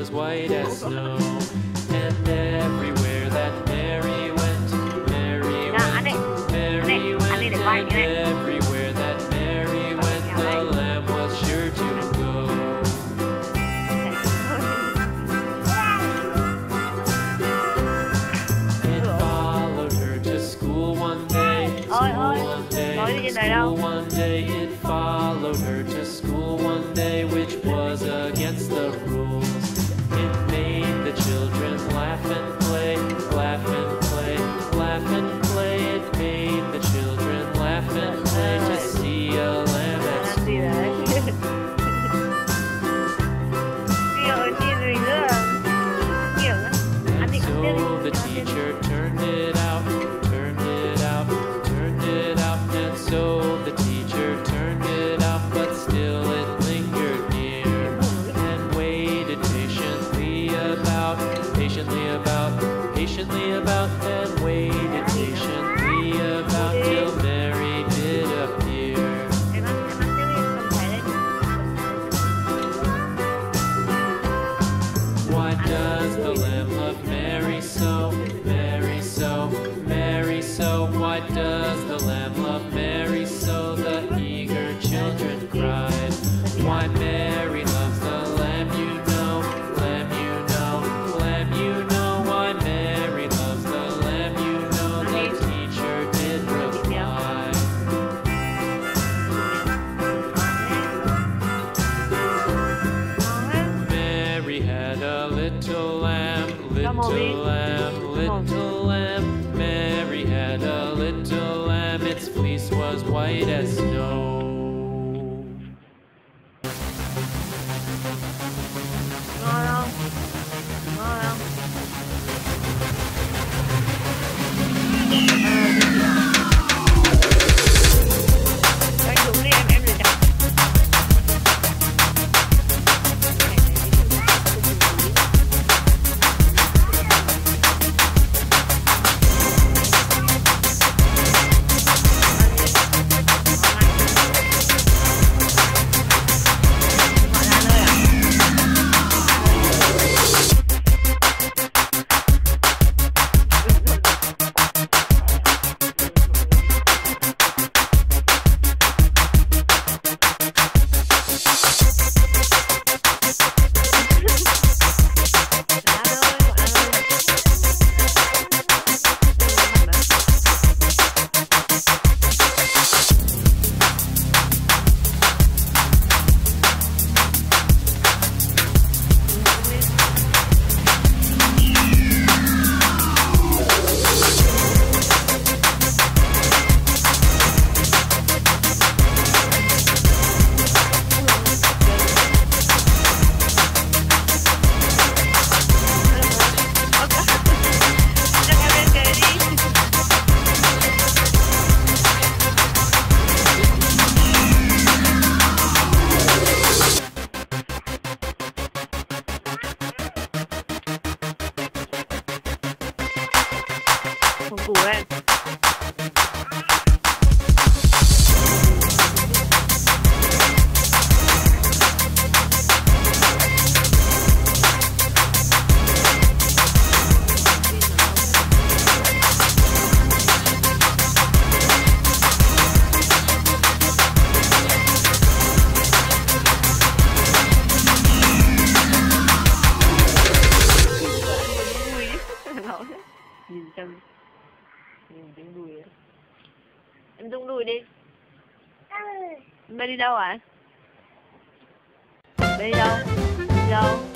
was white as snow. And everywhere that Mary went, Mary went, Mary went, and everywhere that Mary went, the lamb was sure to go. It followed her to school one day, school one day, school one day. It followed her to school one day, which was against the rules. It made the children laugh and play, laugh and play, laugh and play. It made the children laugh and play to see a lamb at school. And so the teacher turned it out, turned it out, turned it out. And so the teacher turned it out, but still it lingered near and waited patiently about, patiently about, patiently about, and waited patiently about till Mary did appear. Why does the lamb love Mary so, Mary so, Mary so? Why does the lamb love Mary so? The eager children cried. Why Mary loves the lamb, you know, lamb, you know, lamb, you know. Why Mary loves the lamb, you know, the teacher did reply. Mary had a little lamb, little lamb, little lamb. Mary had a little lamb, its fleece was white as snow. Củ ấy. Nhìn tiếng đùi ấy. Em rung đùi đi. Em đi đâu ạ? Đi đâu? Đi đâu?